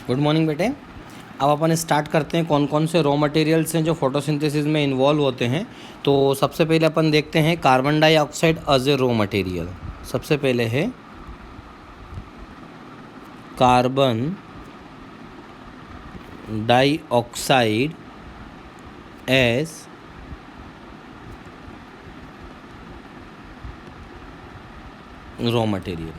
Good morning बेटे। अब अपन start करते हैं कौन कौन से रॉ मटेरियल्स हैं जो फोटोसिंथेसिस में इन्वॉल्व होते हैं। तो सबसे पहले अपन देखते हैं carbon dioxide as a raw material. सबसे पहले है carbon dioxide as raw material.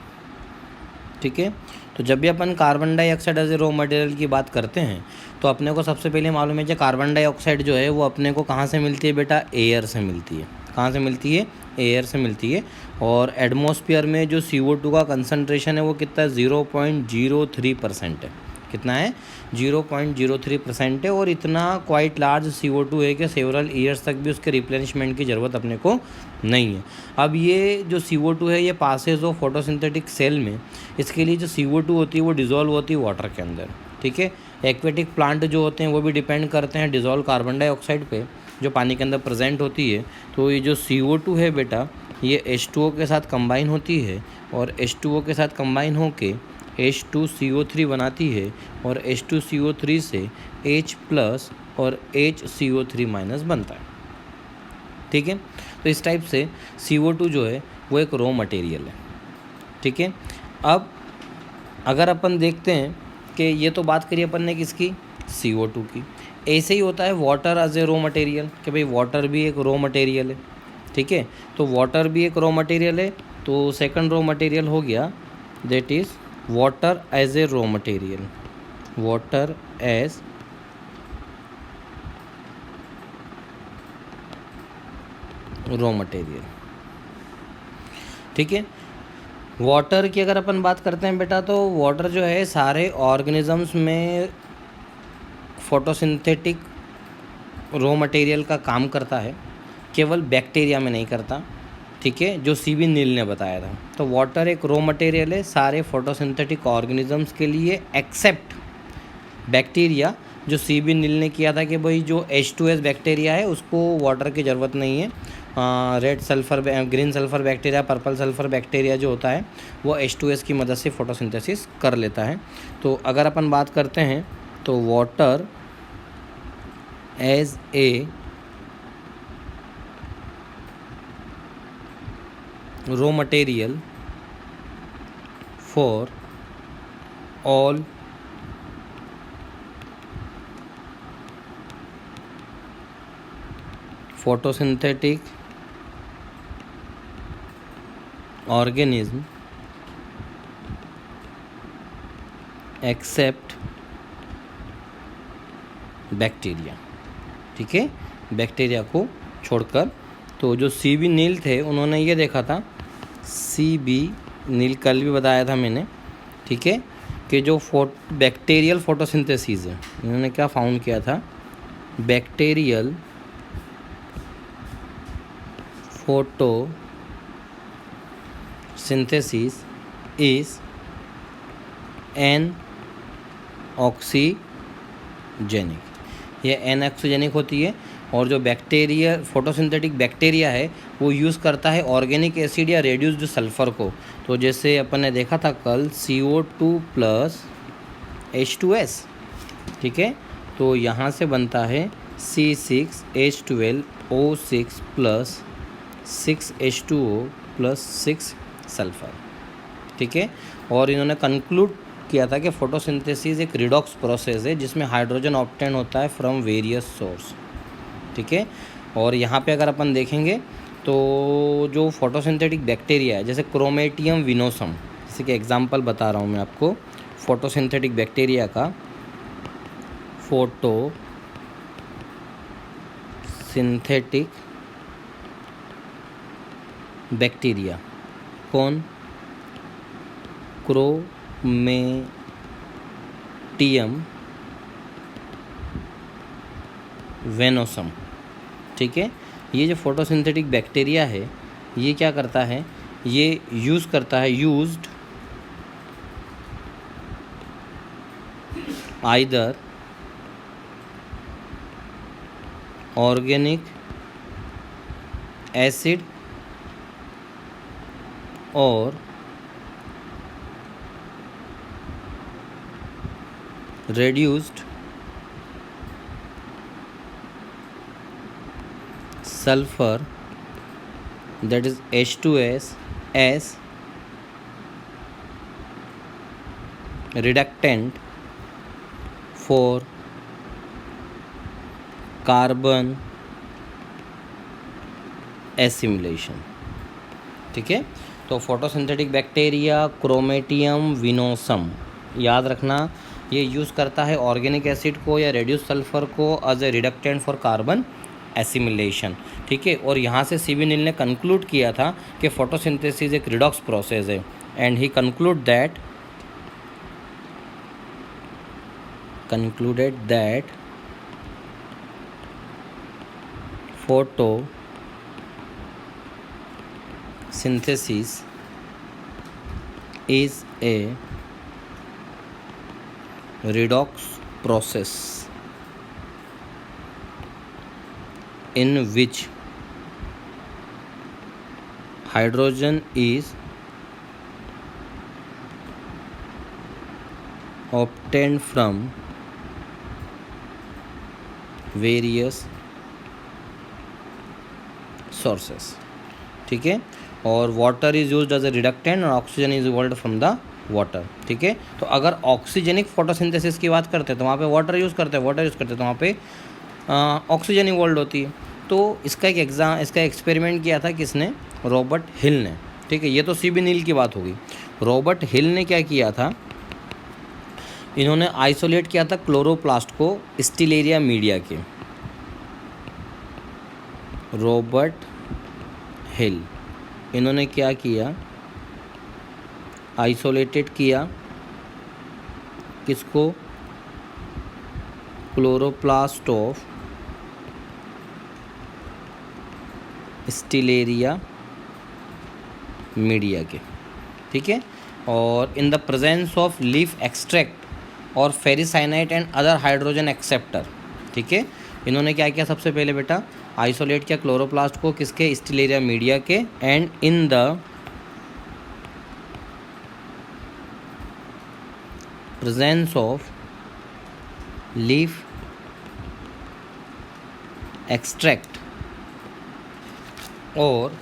ठीक है, तो जब भी अपन carbon dioxide as a raw material की बात करते हैं तो अपने को सबसे पहले मालूम है कि कार्बन डाइऑक्साइड जो है वो अपने को कहाँ से मिलती है बेटा, एयर से मिलती है। कहाँ से मिलती है? एयर से मिलती है। और एटमॉस्फेयर में जो CO2 का कंसनट्रेशन है वो कितना है? 0.03% है। कितना है? 0.03% है। और इतना क्वाइट लार्ज CO2 है कि सेवरल ईयर्स तक भी उसके रिप्लेनिशमेंट की ज़रूरत अपने को नहीं है। अब ये जो CO2 है ये पासेज ऑफ फोटोसिंथेटिक सेल में, इसके लिए जो CO2 होती है वो डिज़ोल्व होती है वाटर के अंदर। ठीक है, एक्वेटिक प्लांट जो होते हैं वो भी डिपेंड करते हैं डिज़ोल्व कार्बन डाइऑक्साइड पे जो पानी के अंदर प्रेजेंट होती है। तो ये जो CO2 है बेटा ये H2O के साथ कंबाइन होती है और H2O के साथ कंबाइन होके H2CO3 बनाती है और H2CO3 से H प्लस और HCO3 माइनस बनता है। ठीक है, तो इस टाइप से CO2 जो है वो एक रॉ मटेरियल है। ठीक है, अब अगर अपन देखते हैं कि ये तो बात करिए अपन ने किसकी, CO2 की। ऐसे ही होता है water as a raw material कि भाई वाटर भी एक रॉ मटेरियल है। ठीक है, तो वाटर भी एक रॉ मटेरियल है। तो सेकंड रॉ मटेरियल हो गया that is water as a raw material. Water as raw material. ठीक है, वाटर की अगर अपन बात करते हैं बेटा तो वाटर जो है सारे ऑर्गेनिजम्स में फोटोसिंथेटिक रॉ मटेरियल का काम करता है, केवल बैक्टीरिया में नहीं करता। ठीक है, जो CB नील ने बताया था। तो वाटर एक रॉ मटेरियल है सारे फोटोसिंथेटिक ऑर्गेनिजम्स के लिए एक्सेप्ट बैक्टीरिया। जो CB नील ने किया था कि भाई जो H2S बैक्टीरिया है उसको वाटर की ज़रूरत नहीं है। Red sulphur, green sulphur bacteria, purple sulphur bacteria जो होता है वो H2S की मदद से फोटोसिंथेसिस कर लेता है। तो अगर अपन बात करते हैं तो water as a raw material for all photosynthetic organism except bacteria. ठीक है, बैक्टीरिया को छोड़कर। तो जो CB नील थे उन्होंने ये देखा था, CB नील कल भी बताया था मैंने। ठीक है, कि जो बैक्टीरियल फोटोसिंथेसिस है इन्होंने क्या फाउंड किया था, बैक्टीरियल photosynthesis is एनऑक्सीजेनिक। ये एनऑक्सीजेनिक होती है। और जो बैक्टीरिया फोटोसिंथेटिक बैक्टीरिया है वो यूज़ करता है ऑर्गेनिक एसिड या रेड्यूस्ड सल्फ़र को। तो जैसे अपन ने देखा था कल CO2 प्लस H2S। ठीक है, तो यहाँ से बनता है C6H12O6 plus 6H2O plus 6 sulphur. ठीक है, और इन्होंने कंक्लूड किया था कि फोटोसिंथेसिस एक रिडॉक्स प्रोसेस है जिसमें हाइड्रोजन ऑब्टेन होता है फ्रॉम वेरियस सोर्स। ठीक है, और यहाँ पे अगर अपन देखेंगे तो जो फोटोसिंथेटिक बैक्टीरिया है जैसे क्रोमेटियम विनोसम, जैसे कि एग्जांपल बता रहा हूँ मैं आपको फोटोसिंथेटिक बैक्टीरिया का। फोटोसिंथेटिक बैक्टीरिया कौन? क्रोमेटियम वेनोसम। ठीक है, ये जो फोटोसिंथेटिक बैक्टीरिया है ये क्या करता है, ये यूज़ करता है यूज्ड आइदर ऑर्गेनिक एसिड और reduced sulfur, that is H2S, as reductant for carbon assimilation. ठीक है, तो फोटोसिंथेटिक बैक्टीरिया क्रोमेटियम विनोसम, याद रखना ये यूज़ करता है ऑर्गेनिक एसिड को या रेड्यूस सल्फर को as a reductant for carbon assimilation. ठीक है, और यहाँ से सीवी नील ने कंक्लूड किया था कि फोटोसिंथेसिस एक रिडॉक्स प्रोसेस है, and he concluded that photosynthesis is a redox process in which hydrogen is obtained from various sources. ठीक है, और water is used as a reductant और oxygen is evolved from the water. ठीक है, तो अगर oxygenic photosynthesis की बात करते हैं तो वहाँ पे वाटर यूज़ करते हैं तो वहाँ पे ऑक्सीजन इवॉल्व होती है। तो इसका इसका एक्सपेरिमेंट किया था किसने? रॉबर्ट हिल ने। ठीक है, ये तो सीबी नील की बात होगी। रॉबर्ट हिल ने क्या किया था, इन्होंने आइसोलेट किया था क्लोरोप्लास्ट को स्टीलेरिया मीडिया के। रॉबर्ट हिल, इन्होंने क्या किया, आइसोलेटेड किया किसको? क्लोरोप्लास्ट ऑफ स्टीलेरिया मीडिया के। ठीक है, और in the presence of leaf extract और फेरिसाइनाइट एंड अदर हाइड्रोजन एक्सेप्टर। ठीक है, इन्होंने क्या किया, सबसे पहले बेटा आइसोलेट किया क्लोरोप्लास्ट को किसके? स्टीलेरिया मीडिया के, and in the presence of leaf extract और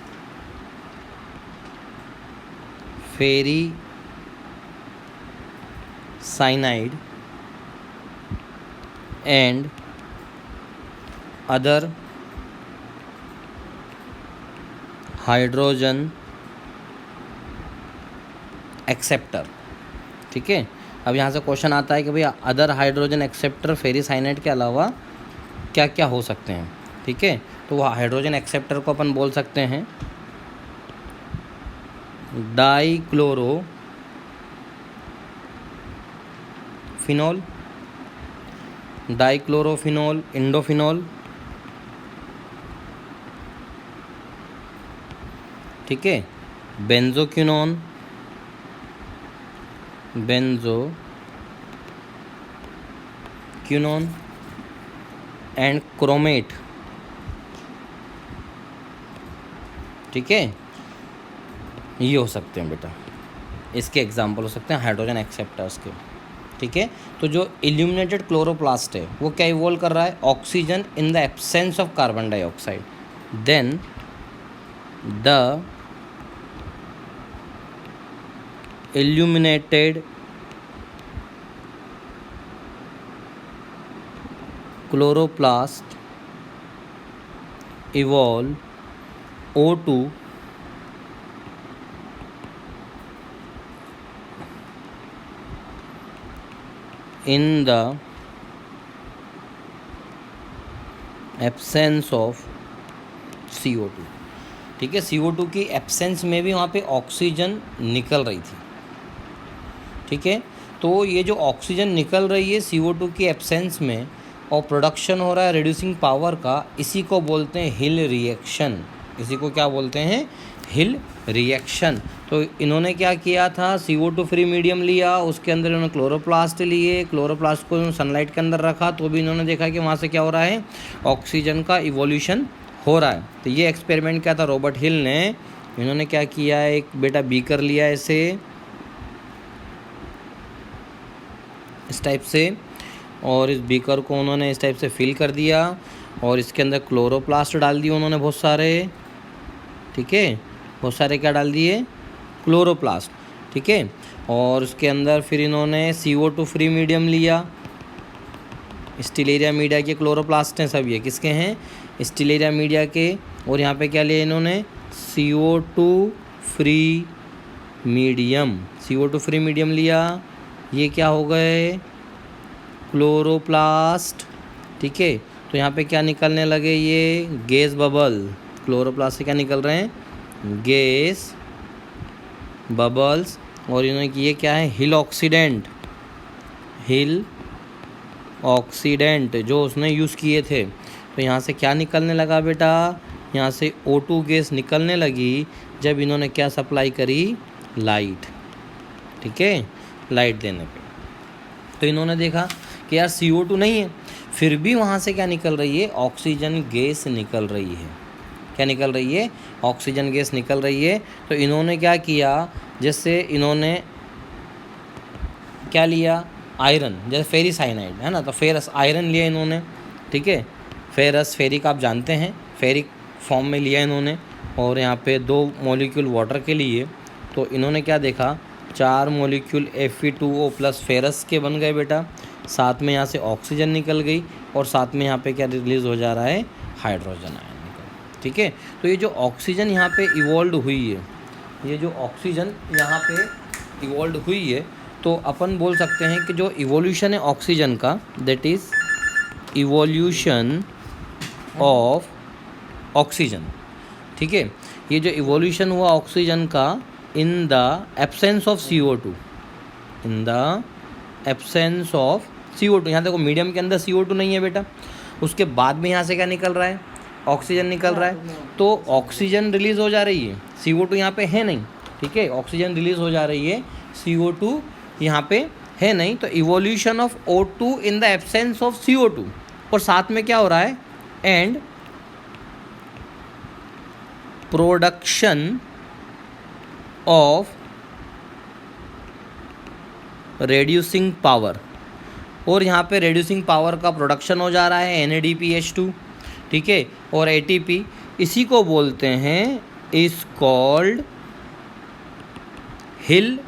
फेरिसाइनाइड एंड अदर हाइड्रोजन एक्सेप्टर। ठीक है, अब यहाँ से क्वेश्चन आता है कि भाई अदर हाइड्रोजन एक्सेप्टर फेरिसाइनाइड के अलावा क्या क्या हो सकते हैं। ठीक है, तो वह हाइड्रोजन एक्सेप्टर को अपन बोल सकते हैं डाइक्लोरोफिनॉल, इंडोफिनॉल। ठीक है, बेंजोक्विनोन, एंड क्रोमेट। ठीक है, ये हो सकते हैं बेटा, इसके एग्जाम्पल हो सकते हैं हाइड्रोजन एक्सेप्टर्स के। ठीक है, तो जो इल्यूमिनेटेड क्लोरोप्लास्ट है वो क्या इवॉल्व कर रहा है? Oxygen in the absence of carbon dioxide. Then the illuminated chloroplast evolve O2 in the absence of CO2। ठीक है, CO2 की एब्सेंस में भी वहाँ पे ऑक्सीजन निकल रही थी। ठीक है, तो ये जो ऑक्सीजन निकल रही है CO2 की एब्सेंस में और प्रोडक्शन हो रहा है रिड्यूसिंग पावर का, इसी को बोलते हैं हिल रिएक्शन। इसी को क्या बोलते हैं? हिल रिएक्शन। तो इन्होंने क्या किया था, CO2 फ्री मीडियम लिया, उसके अंदर इन्होंने क्लोरोप्लास्ट लिए, क्लोरोप्लास्ट को सनलाइट के अंदर रखा, तो भी इन्होंने देखा कि वहाँ से क्या हो रहा है, ऑक्सीजन का इवोल्यूशन हो रहा है। तो ये एक्सपेरिमेंट किया था रॉबर्ट हिल ने। इन्होंने क्या किया, एक बेटा बीकर लिया ऐसे इस टाइप से, और इस बीकर को उन्होंने इस टाइप से फिल कर दिया और इसके अंदर क्लोरोप्लास्ट डाल दिए उन्होंने बहुत सारे, ठीक है, बहुत सारे क्या डाल दिए, क्लोरोप्लास्ट, ठीक है। और उसके अंदर फिर इन्होंने CO2 फ्री मीडियम लिया, स्टीलेरिया मीडिया के क्लोरोप्लास्ट हैं सब, ये किसके हैं, स्टीलेरिया मीडिया के। और यहाँ पे क्या लिया इन्होंने, CO2 free medium, CO2 free medium लिया, ये क्या हो गए, क्लोरोप्लास्ट, ठीक है। तो यहाँ पे क्या निकलने लगे, ये गैस बबल, क्लोरोप्लास्ट से क्या निकल रहे हैं, गैस बबल्स। और इन्होंने किए क्या है, हिल ऑक्सीडेंट, हिल ऑक्सीडेंट जो उसने यूज़ किए थे। तो यहाँ से क्या निकलने लगा बेटा, यहाँ से O2 गैस निकलने लगी जब इन्होंने क्या सप्लाई करी, लाइट, ठीक है, लाइट देने पे। तो इन्होंने देखा कि यार CO2 नहीं है, फिर भी वहाँ से क्या निकल रही है, ऑक्सीजन गैस निकल रही है। क्या निकल रही है, ऑक्सीजन गैस निकल रही है। तो इन्होंने क्या किया, जैसे इन्होंने क्या लिया, आयरन, जैसे फेरिस साइनाइड है ना, तो फेरस आयरन लिया इन्होंने, ठीक है, फेरस फेरिक आप जानते हैं, फेरिक फॉर्म में लिया इन्होंने। और यहाँ पे 2 मॉलिक्यूल वाटर के लिए, तो इन्होंने क्या देखा, 4 मॉलिक्यूल Fe2O प्लस फेरस के बन गए बेटा, साथ में यहाँ से ऑक्सीजन निकल गई और साथ में यहाँ पे क्या रिलीज़ हो जा रहा है, हाइड्रोजन आयन निकल, ठीक है। तो ये जो ऑक्सीजन यहाँ पे इवॉल्व हुई है, ये जो ऑक्सीजन यहाँ पे इवॉल्व हुई है, तो अपन बोल सकते हैं कि जो इवोल्यूशन है ऑक्सीजन का, that is evolution of oxygen, ठीक है। ये जो इवोल्यूशन हुआ ऑक्सीजन का इन the absence of CO2, in the absence of CO2। यहाँ देखो मीडियम के अंदर CO2 नहीं है बेटा, उसके बाद में यहाँ से क्या निकल रहा है, ऑक्सीजन निकल रहा है। तो ऑक्सीजन रिलीज़ हो जा रही है, CO2 यहाँ पे है नहीं, ठीक है, ऑक्सीजन रिलीज़ हो जा रही है, CO2 यहाँ पे है नहीं। तो evolution of O2 in the absence of CO2, और साथ में क्या हो रहा है, and production of reducing power, और यहाँ पे रेड्यूसिंग पावर का प्रोडक्शन हो जा रहा है NADPH2, ठीक है, और ATP, इसी को बोलते हैं, इज कॉल्ड हिल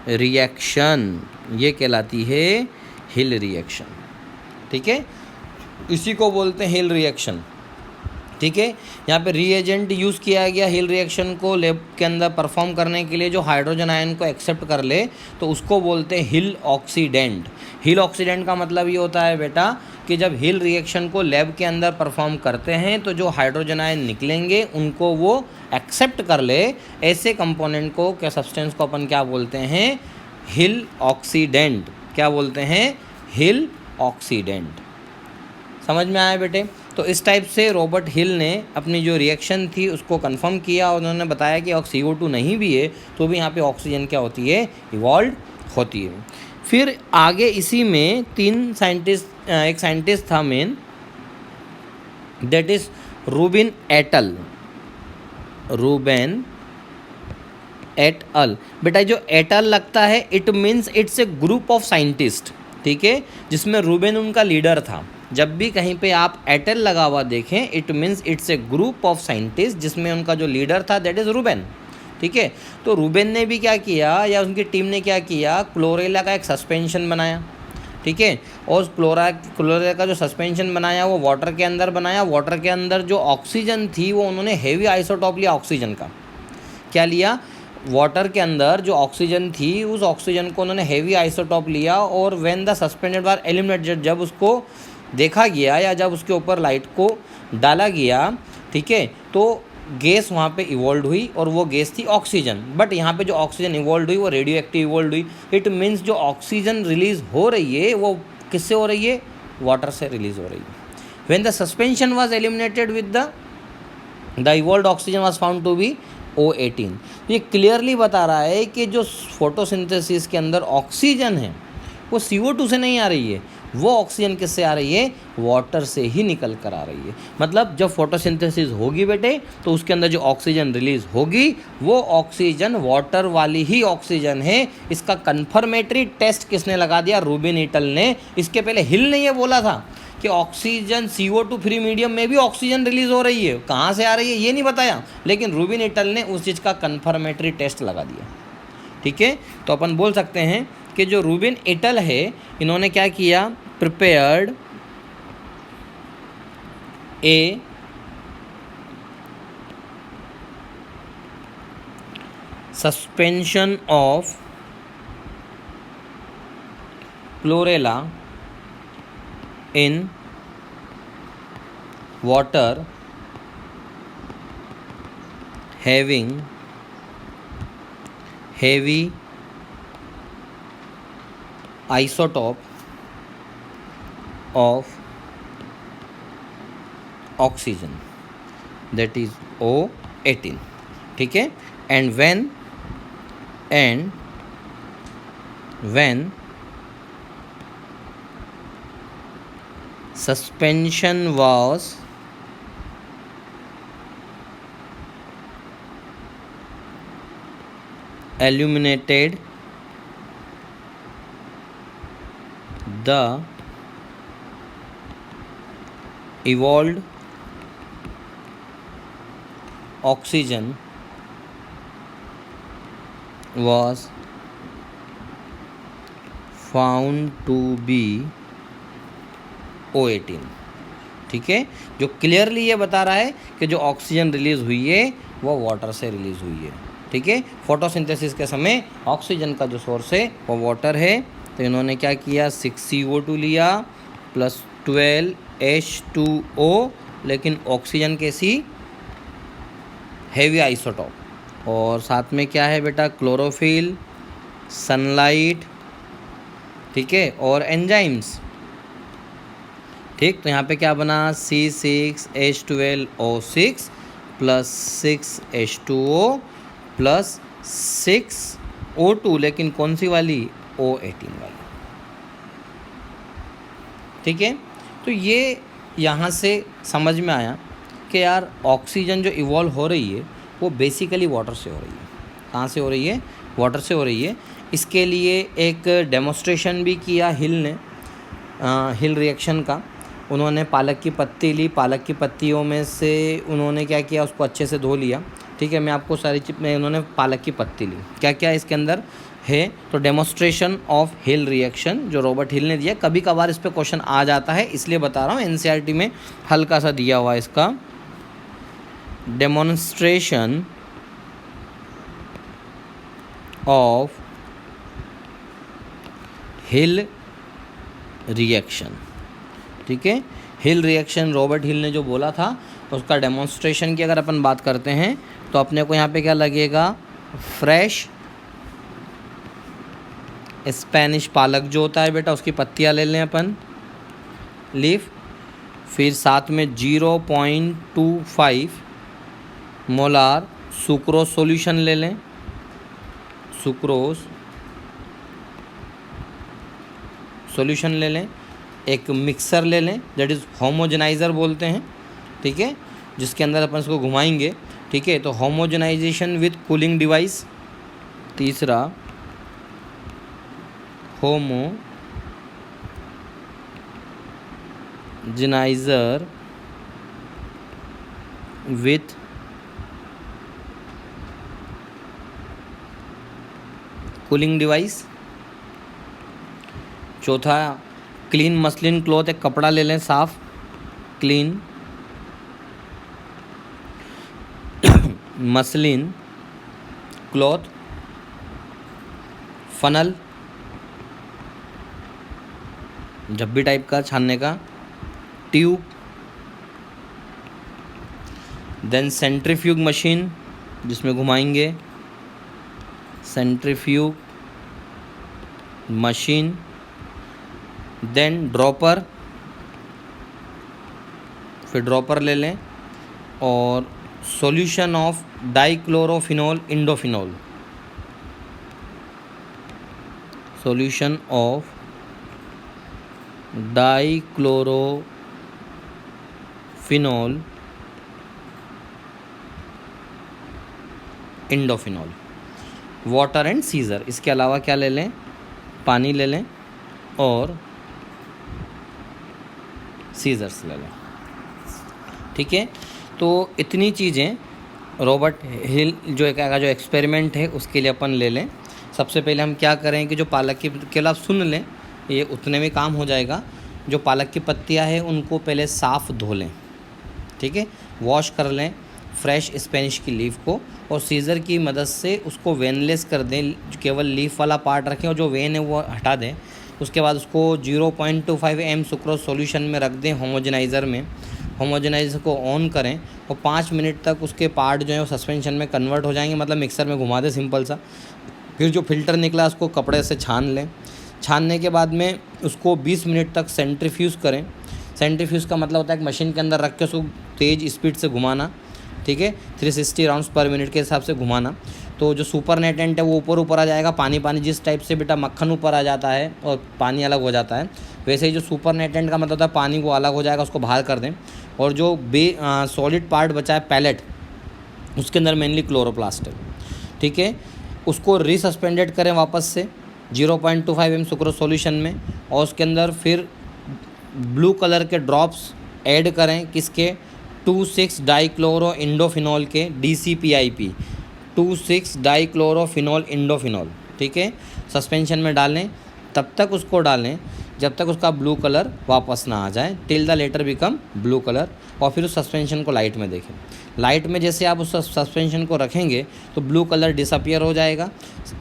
रिएक्शन, ये कहलाती है हिल रिएक्शन, ठीक है, इसी को बोलते हैं हिल रिएक्शन, ठीक है। यहाँ पे रिएजेंट यूज़ किया गया हिल रिएक्शन को लैब के अंदर परफॉर्म करने के लिए, जो हाइड्रोजन आयन को एक्सेप्ट कर ले, तो उसको बोलते हैं हिल ऑक्सीडेंट। हिल ऑक्सीडेंट का मतलब ये होता है बेटा कि जब हिल रिएक्शन को लैब के अंदर परफॉर्म करते हैं तो जो हाइड्रोजन आयन निकलेंगे उनको वो एक्सेप्ट कर ले, ऐसे कंपोनेंट को, क्या सब्सटेंस को अपन क्या बोलते हैं, हिल ऑक्सीडेंट। क्या बोलते हैं, हिल ऑक्सीडेंट। समझ में आया बेटे। तो इस टाइप से रॉबर्ट हिल ने अपनी जो रिएक्शन थी उसको कंफर्म किया और उन्होंने बताया कि CO2 नहीं भी है तो भी यहाँ पे ऑक्सीजन क्या होती है, इवॉल्व होती है। फिर आगे इसी में 3 साइंटिस्ट, एक साइंटिस्ट था main, that is Rubin et al, Ruben et al. बेटा जो एटल लगता है it means it's a group of scientist, ठीक है, जिसमें रूबेन उनका लीडर था। जब भी कहीं पे आप एटल लगा हुआ देखें it means it's a group of scientist जिसमें उनका जो लीडर था दैट इज़ रूबेन, ठीक है। तो रूबेन ने भी क्या किया या उनकी टीम ने क्या किया, क्लोरेला का एक सस्पेंशन बनाया, ठीक है, और क्लोरेला का जो सस्पेंशन बनाया वो वाटर के अंदर बनाया। वाटर के अंदर जो ऑक्सीजन थी वो उन्होंने हेवी आइसोटॉप लिया ऑक्सीजन का। क्या लिया, वाटर के अंदर जो ऑक्सीजन थी उस ऑक्सीजन को उन्होंने हेवी आइसोटॉप लिया, और when the suspended were eliminated, जब उसको देखा गया या जब उसके ऊपर लाइट को डाला गया, ठीक है, तो गैस वहाँ पे इवॉल्व हुई और वो गैस थी ऑक्सीजन। बट यहाँ पे जो ऑक्सीजन इवॉल्व हुई वो रेडियो एक्टिव इवॉल्व हुई। इट मीन्स जो ऑक्सीजन रिलीज हो रही है वो किससे हो रही है, वाटर से रिलीज हो रही है। When the suspension was eliminated with the evolved oxygen was found to be O18। ये क्लियरली बता रहा है कि जो फोटोसिंथेसिस के अंदर ऑक्सीजन है वो CO2 से नहीं आ रही है, वो ऑक्सीजन किससे आ रही है? वाटर से ही निकल कर आ रही है। मतलब जब फोटोसिंथेसिस होगी बेटे तो उसके अंदर जो ऑक्सीजन रिलीज होगी वो ऑक्सीजन वाटर वाली ही ऑक्सीजन है। इसका कन्फर्मेटरी टेस्ट किसने लगा दिया? रूबिन ईटल ने। इसके पहले हिल ने ये बोला था कि ऑक्सीजन CO2 फ्री मीडियम में भी ऑक्सीजन रिलीज हो रही है, कहाँ से आ रही है ये नहीं बताया, लेकिन रूबिन ईटल ने उस चीज़ का कन्फर्मेटरी टेस्ट लगा दिया। ठीक है, तो अपन बोल सकते हैं कि जो रूबिन ईटल है इन्होंने क्या किया? Prepared A suspension of chlorella in water having heavy isotope of oxygen, that is O18. ठीक है, and when suspension was illuminated, the evolved oxygen was found to be O18. ठीक है, जो क्लियरली ये बता रहा है कि जो ऑक्सीजन रिलीज हुई है वो वाटर से रिलीज हुई है। ठीक है, फोटोसिंथेसिस के समय ऑक्सीजन का जो सोर्स है वो वाटर है, तो इन्होंने क्या किया? 6CO2 लिया प्लस 12H2O, लेकिन ऑक्सीजन कैसी? हेवी आइसोटॉप, और साथ में क्या है बेटा? क्लोरोफिल, सनलाइट, ठीक है, और एंजाइम्स। ठीक, तो यहाँ पे क्या बना? C6H12O6 plus 6H2O plus 6O2, लेकिन कौन सी वाली? O18 वाली। ठीक है, तो ये यहाँ से समझ में आया कि यार ऑक्सीजन जो इवॉल्व हो रही है वो बेसिकली वाटर से हो रही है। कहाँ से हो रही है? वाटर से हो रही है। इसके लिए एक डेमोन्स्ट्रेशन भी किया हिल ने, हिल रिएक्शन का। उन्होंने पालक की पत्ती ली, पालक की पत्तियों में से उन्होंने क्या किया? उसको अच्छे से धो लिया। ठीक है, मैं आपको सारी चीज़ में, उन्होंने पालक की पत्ती ली, क्या क्या इसके अंदर है, तो डेमोन्स्ट्रेशन ऑफ हिल रिएक्शन जो रॉबर्ट हिल ने दिया। कभी कभार इस पर क्वेश्चन आ जाता है, इसलिए बता रहा हूँ, NCERT में हल्का सा दिया हुआ है इसका। Demonstration of hill reaction. ठीक है, हिल रिएक्शन रॉबर्ट हिल ने जो बोला था उसका डेमोन्स्ट्रेशन की अगर अपन बात करते हैं तो अपने को यहाँ पे क्या लगेगा? फ्रेश स्पेनिश पालक जो होता है बेटा उसकी पत्तियाँ ले लें अपन, लीफ, फिर साथ में 0.25 मोलार सुक्रोज सॉल्यूशन ले लें, सुक्रोज सॉल्यूशन ले लें, एक मिक्सर ले लें, दैट इज़ होमोजेनाइज़र बोलते हैं। ठीक है, जिसके अंदर अपन इसको घुमाएंगे। ठीक है, तो होमोजेनाइजेशन विथ कूलिंग डिवाइस। तीसरा होमोजेनाइज़र विथ कूलिंग डिवाइस। चौथा क्लीन मसलिन क्लॉथ, एक कपड़ा ले लें साफ, क्लीन मसलिन क्लॉथ। फनल, झब्बी टाइप का छानने का, ट्यूब, देन सेंट्रीफ्यूग मशीन जिसमें घुमाएंगे, सेंट्रीफ्यूग मशीन, देन ड्रॉपर, फिर ड्रॉपर ले लें, और solution of dichlorophenol indophenol, solution of dichlorophenol indophenol, water and scissor. इसके अलावा क्या ले लें, पानी ले लें और सीजर्स ले लें। ठीक है, तो इतनी चीज़ें रॉबर्ट हिल जो जो एक्सपेरिमेंट है उसके लिए अपन ले लें। सबसे पहले हम क्या करें कि जो पालक की केवल आप सुन लें, ये उतने में काम हो जाएगा। जो पालक की पत्तियां हैं उनको पहले साफ़ धो लें, ठीक है, वॉश कर लें फ्रेश स्पेनिश की लीफ को, और सीज़र की मदद से उसको वेनलेस कर दें, केवल लीफ वाला पार्ट रखें और जो वेन है वो हटा दें। उसके बाद उसको 0.25 ml सुक्रोज सॉल्यूशन में रख दें होमोजेनाइज़र में। होमोजेनाइज़र को ऑन करें और 5 मिनट तक उसके पार्ट जो है वो सस्पेंशन में कन्वर्ट हो जाएंगे, मतलब मिक्सर में घुमा दें सिंपल सा। फिर जो फ़िल्टर निकला उसको कपड़े से छान लें। छानने के बाद में उसको 20 मिनट तक सेंट्रीफ्यूज़ करें। सेंट्रीफ्यूज़ का मतलब होता है कि मशीन के अंदर रख के उसको तेज़ स्पीड से घुमाना, ठीक है, 360 राउंड्स पर मिनट के हिसाब से घुमाना। तो जो सुपर नेटेंट है वो ऊपर ऊपर आ जाएगा, पानी पानी, जिस टाइप से बेटा मक्खन ऊपर आ जाता है और पानी अलग हो जाता है, वैसे ही जो सुपर नेटेंट का मतलब होता है पानी वो अलग हो जाएगा, उसको बाहर कर दें। और जो सॉलिड पार्ट बचा है पैलेट, उसके अंदर मेनली क्लोरोप्लास्ट है, ठीक है, उसको रीसस्पेंडेड करें वापस से 0.25 ml सुक्रोज सॉल्यूशन में, और उसके अंदर फिर ब्लू कलर के ड्रॉप्स ऐड करें, किसके, 2,6 डाइक्लोरो इंडोफिनॉल के, DCPIP 2,6 डाइक्लोरोफिनॉल इंडोफिनॉल, ठीक है, सस्पेंशन में डालें। तब तक उसको डालें जब तक उसका ब्लू कलर वापस ना आ जाए, till the letter become blue colour. और फिर उस सस्पेंशन को लाइट में देखें। लाइट में जैसे आप उस सस्पेंशन को रखेंगे तो ब्लू कलर डिसअपियर हो जाएगा,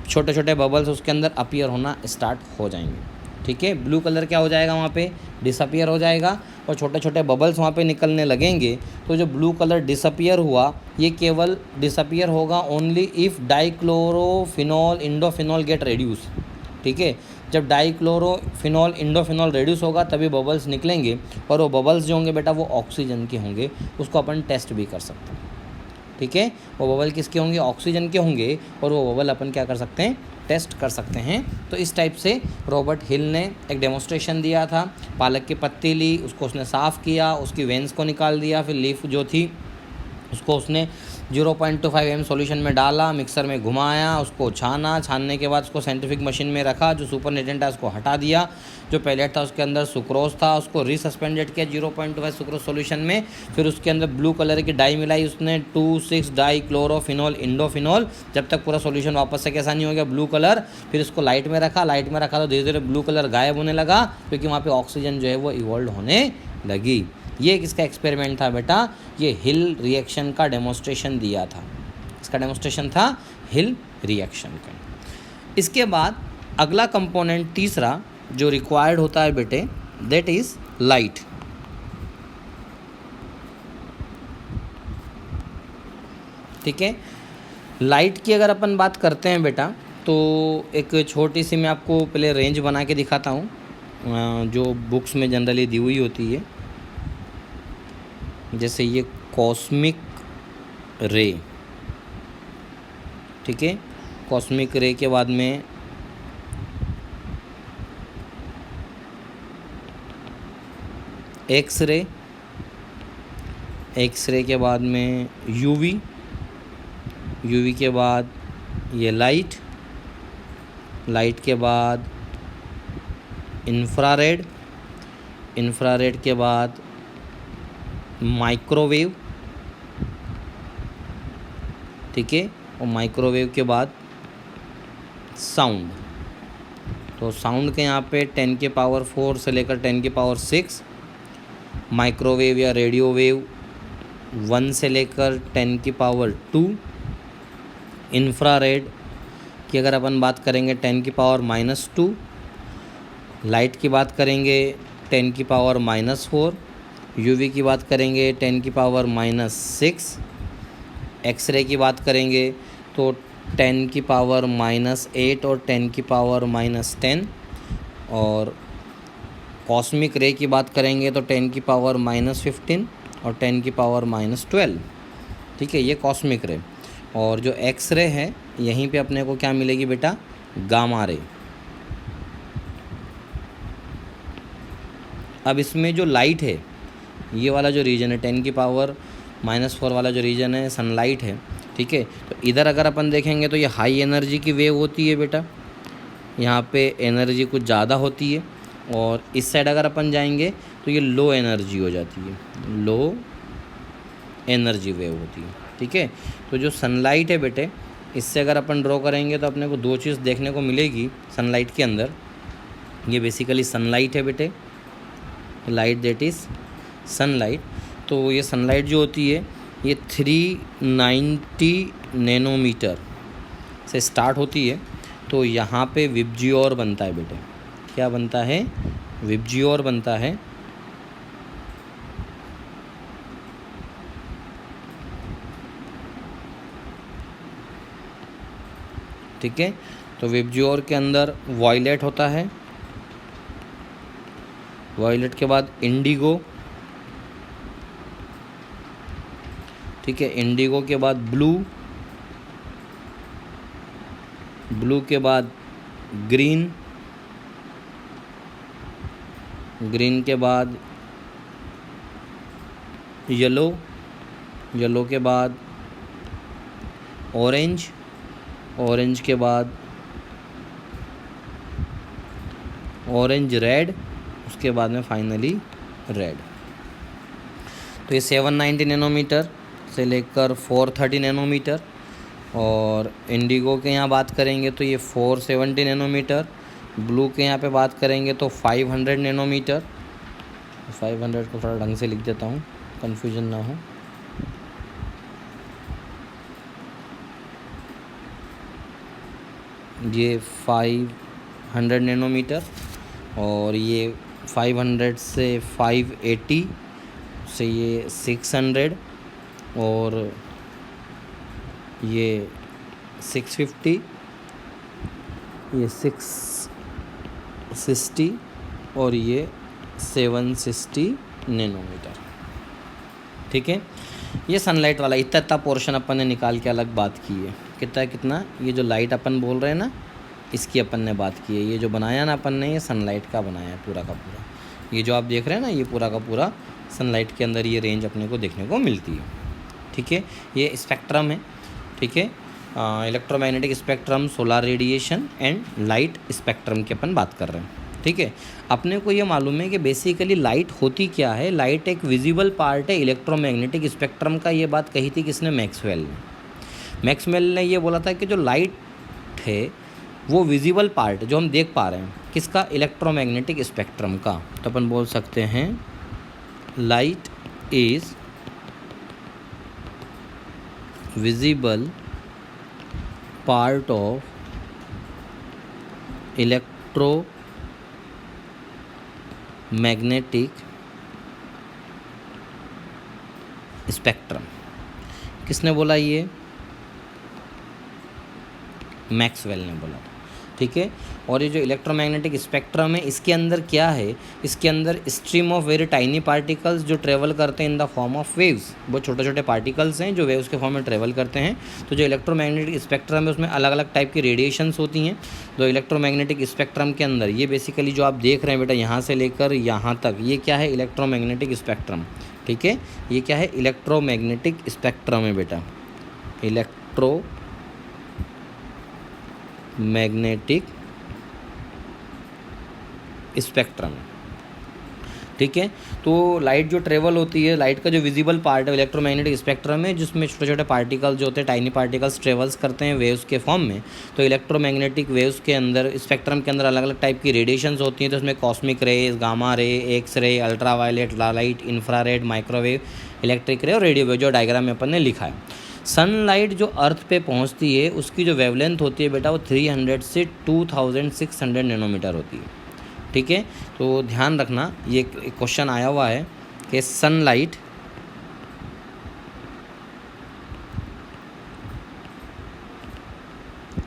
छोटे छोटे बबल्स उसके अंदर अपीयर होना स्टार्ट हो जाएंगे, ठीक है। ब्लू कलर क्या हो जाएगा, वहाँ पे डिसअपियर हो जाएगा और छोटे छोटे बबल्स वहाँ पे निकलने लगेंगे। तो जो ब्लू कलर डिसअपियर हुआ, ये केवल डिसअपियर होगा ओनली इफ़ डाइक्लोरोफिनॉल इंडोफिनॉल गेट रेड्यूस, ठीक है। जब डाइक्लोरोफिनॉल इंडोफिनॉल रेड्यूस होगा तभी बबल्स निकलेंगे, और वो बबल्स जो होंगे बेटा वो ऑक्सीजन के होंगे। उसको अपन टेस्ट भी कर सकते हैं, ठीक है। वो बबल किसके होंगे, ऑक्सीजन के होंगे, और वो बबल अपन क्या कर सकते हैं, टेस्ट कर सकते हैं। तो इस टाइप से रॉबर्ट हिल ने एक डेमोन्स्ट्रेशन दिया था। पालक की पत्ती ली, उसको उसने साफ़ किया, उसकी वेंस को निकाल दिया, फिर लीफ जो थी उसको उसने 0.25 ml सॉल्यूशन में डाला, मिक्सर में घुमाया, उसको छाना, छानने के बाद उसको साइंटिफिक मशीन में रखा, जो सुपर नेटेंट है उसको हटा दिया, जो पैलेट था उसके अंदर सुक्रोज था उसको रीसस्पेंडेड किया 0.25 सुक्रोज सॉल्यूशन में, फिर उसके अंदर ब्लू कलर की डाई मिलाई उसने 2,6 डाइक्लोरोफिनॉल इंडोफिनॉल, जब तक पूरा सॉल्यूशन वापस से कैसा नहीं हो गया, ब्लू कलर। फिर उसको लाइट में रखा तो धीरे धीरे ब्लू कलर गायब होने लगा, क्योंकि वहाँ पर ऑक्सीजन जो है वो इवॉल्व होने लगी। ये किसका एक्सपेरिमेंट था बेटा, ये हिल रिएक्शन का डेमोन्स्ट्रेशन दिया था। इसका डेमोन्स्ट्रेशन था हिल रिएक्शन का। इसके बाद अगला कंपोनेंट तीसरा जो रिक्वायर्ड होता है बेटे, दैट इज़ लाइट। ठीक है, लाइट की अगर अपन बात करते हैं बेटा, तो एक छोटी सी मैं आपको पहले रेंज बना के दिखाता हूँ, जो बुक्स में जनरली दी हुई होती है। जैसे ये कॉस्मिक रे, ठीक है, कॉस्मिक रे के बाद में एक्स रे, एक्स रे के बाद में यूवी, यूवी के बाद ये लाइट, लाइट के बाद इंफ्रारेड, इंफ्रारेड के बाद माइक्रोवेव, ठीक है, और माइक्रोवेव के बाद साउंड। तो साउंड के यहाँ पे 10 के पावर 4 से लेकर 10 के पावर 6, माइक्रोवेव या रेडियो वेव 1 से लेकर 10 की पावर 2, इंफ्रारेड की अगर अपन बात करेंगे 10 की पावर -2, लाइट की बात करेंगे 10 की पावर -4, यूवी की बात करेंगे 10 की पावर -6, एक्सरे की बात करेंगे तो 10 की पावर -8 और 10 की पावर -10, और कॉस्मिक रे की बात करेंगे तो 10 की पावर -15 और 10 की पावर -12, ठीक है, ये कॉस्मिक रे। और जो एक्सरे है यहीं पे अपने को क्या मिलेगी बेटा, गामा रे। अब इसमें जो लाइट है, ये वाला जो रीजन है 10⁻⁻⁴ वाला जो रीजन है सनलाइट है, ठीक है। तो इधर अगर अपन देखेंगे तो ये हाई एनर्जी की वेव होती है बेटा, यहाँ पे एनर्जी कुछ ज़्यादा होती है, और इस साइड अगर अपन जाएंगे तो ये लो एनर्जी हो जाती है, लो एनर्जी वेव होती है, ठीक है। तो जो सनलाइट है बेटे, इससे अगर अपन ड्रॉ करेंगे तो अपने को दो चीज़ देखने को मिलेगी सनलाइट के अंदर। ये बेसिकली सनलाइट है बेटे, लाइट दैट इज़ सनलाइट। तो ये सनलाइट जो होती है ये 390 नैनोमीटर से स्टार्ट होती है। तो यहाँ पे विबजियोर बनता है बेटे, क्या बनता है? विबजियोर बनता है। ठीक है, तो विबजियोर के अंदर वॉयलेट होता है, वॉयलेट के बाद इंडिगो, ठीक है, इंडिगो के बाद ब्लू, ब्लू के बाद ग्रीन, ग्रीन के बाद येलो, येलो के बाद ऑरेंज, ऑरेंज के बाद ऑरेंज रेड, उसके बाद में फाइनली रेड। तो ये 790 नैनोमीटर से लेकर 430 नैनोमीटर, और इंडिगो के यहाँ बात करेंगे तो ये 470 नैनोमीटर, ब्लू के यहाँ पे बात करेंगे तो 500 नैनोमीटर। 500 को थोड़ा ढंग से लिख देता हूँ, कन्फ्यूजन ना हो। ये 500 नैनोमीटर, और ये 500 से 580 से ये 600, और ये 650, ये 660, और ये 760 नैनोमीटर। ठीक है, ये सनलाइट वाला इतना पोर्शन अपन ने निकाल के अलग बात की है। कितना ये जो लाइट अपन बोल रहे हैं ना, इसकी अपन ने बात की है। ये जो बनाया ना अपन ने, ये सनलाइट का बनाया है पूरा का पूरा। ये जो आप देख रहे हैं ना, ये पूरा का पूरा सनलाइट के अंदर ये रेंज अपने को देखने को मिलती है। ठीक है, ये स्पेक्ट्रम है। ठीक है, electromagnetic spectrum, solar radiation and light spectrum की अपन बात कर रहे हैं। ठीक है, अपने को ये मालूम है कि बेसिकली लाइट होती क्या है। लाइट एक विजिबल पार्ट है इलेक्ट्रोमैग्नेटिक स्पेक्ट्रम का। ये बात कही थी किसने? मैक्सवेल ने। मैक्सवेल ने ये बोला था कि जो लाइट है वो विजिबल पार्ट जो हम देख पा रहे हैं किसका? इलेक्ट्रोमैग्नेटिक स्पेक्ट्रम का। तो अपन बोल सकते हैं light is visible part of electromagnetic spectrum. किसने बोला? ये मैक्सवेल ने बोला। ठीक है, और ये जो इलेक्ट्रोमैग्नेटिक स्पेक्ट्रम है, इसके अंदर क्या है? इसके अंदर stream of very tiny particles जो ट्रेवल करते हैं in the form of waves. बहुत छोटे छोटे पार्टिकल्स हैं जो वेव्स के फॉर्म में ट्रेवल करते हैं। तो जो इलेक्ट्रोमैग्नेटिक स्पेक्ट्रम है उसमें अलग अलग टाइप की रेडिएशंस होती हैं। तो इलेक्ट्रोमैग्नेटिक स्पेक्ट्रम के अंदर ये बेसिकली जो आप देख रहे हैं बेटा, यहाँ से लेकर यहाँ तक, ये क्या है? Electromagnetic spectrum. ठीक है, ये क्या है? इलेक्ट्रोमैग्नेटिक स्पेक्ट्रम है बेटा, इलेक्ट्रोमैग्नेटिक स्पेक्ट्रम। ठीक है, तो लाइट जो ट्रेवल होती है, लाइट का जो विजिबल पार्ट है इलेक्ट्रोमैग्नेटिक स्पेक्ट्रम है, जिसमें छोटे छोटे पार्टिकल्स जो होते हैं, टाइनी पार्टिकल्स ट्रेवल्स करते हैं वेव्स के फॉर्म में। तो इलेक्ट्रोमैग्नेटिक वेव्स के अंदर, स्पेक्ट्रम के अंदर अलग अलग टाइप की रेडिएशंस होती हैं। तो उसमें cosmic rays, gamma ray, X ray, ultraviolet light, infrared, microwave, electric ray और रेडियो वेव, जो डायग्राम में अपन ने लिखा है। सनलाइट जो अर्थ पे पहुंचती है उसकी जो वेवलेंथ होती है बेटा, वो 300 से 2600 नैनोमीटर होती है। ठीक है, तो ध्यान रखना, ये क्वेश्चन आया हुआ है कि sunlight